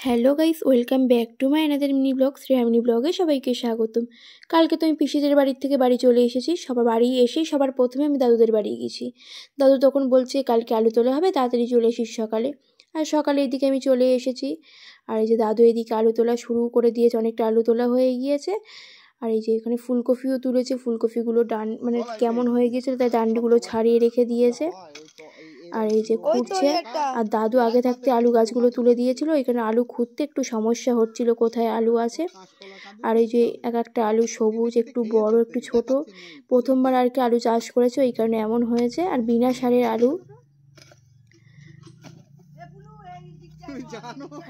Hello guys, welcome back to my another mini vlog. শ্রেয়ামিনি ব্লগে সবাইকে স্বাগতম। কালকে তো আমি পিসিদের বাড়ির থেকে বাড়ি চলে এসেছি। সবার বাড়ি এসেই সবার প্রথমে আমি দাদুদের বাড়ি গেছি। দাদু তখন বলছে কালকে আলু তোলা হবে, তাড়াতাড়ি চলে এসিস সকালে। আর সকালে এদিকে আমি চলে এসেছি। আর এই যে দাদু এদিকে আলু তোলা শুরু করে দিয়েছে, অনেকটা আলু তোলা হয়ে গিয়েছে। আর এই যে এখানে ফুলকপিও তুলেছে, ফুলকপিগুলো মানে কেমন হয়ে গিয়েছিল তাই ডান্ডিগুলো ছাড়িয়ে রেখে দিয়েছে। আর এই যে খুঁড়ছে, আর দাদু আগে থাকতে আলু গাছগুলো তুলে দিয়েছিল। এখানে আলু খুঁড়তে একটু সমস্যা হচ্ছিল কোথায় আলু আছে। আর এই যে এক একটা আলু সবুজ, একটু বড়, একটু ছোট। প্রথমবার আর কি আলু চাষ করেছে, এই কারণে এমন হয়েছে। আর বিনা সারের আলু।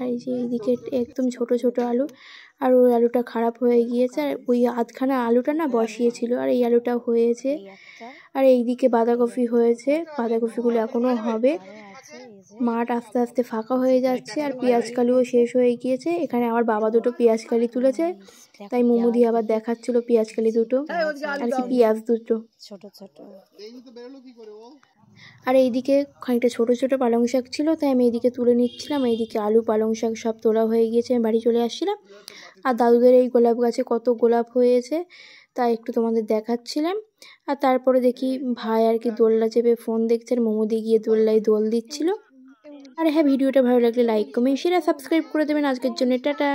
আর এই যে এইদিকে একদম ছোট ছোট আলু, আর ওই আলুটা খারাপ হয়ে গিয়েছে। আর ওই আধখানা আলুটা না বসিয়েছিল, আর এই আলুটা হয়েছে। আর এইদিকে বাঁধাকপি হয়েছে, বাঁধাকপিগুলো এখনো হবে। মাঠ আস্তে আস্তে ফাঁকা হয়ে যাচ্ছে, আর পেঁয়াজ কালিও শেষ হয়ে গিয়েছে। এখানে আমার বাবা দুটো পেঁয়াজ কালি তুলেছে, তাই মোমো দিয়ে আবার দেখাচ্ছিল পেঁয়াজ কালি দুটো, আর কি পেঁয়াজ দুটো ছোট ছোট। আর এইদিকে খানিকটা ছোট ছোট পালং শাক ছিল, তাই আমি এইদিকে তুলে নিচ্ছিলাম। এইদিকে আলু পালং শাক সব তোলা হয়ে গিয়েছে, আমি বাড়ি চলে আসছিলাম। আর দাদুদের এই গোলাপ গাছে কত গোলাপ হয়েছে তাই একটু তোমাদের দেখাচ্ছিলাম। আর তারপরে দেখি ভাই আর কি দোলনা চেপে ফোন দেখছে, আর মোমো দিয়ে গিয়ে দোলনায় দোল দিচ্ছিল। আর হ্যাঁ, ভিডিওটা ভালো লাগলে লাইক কমেন্ট শেয়ার আর সাবস্ক্রাইব করে দেবেন। আজকের জন্য টাটা।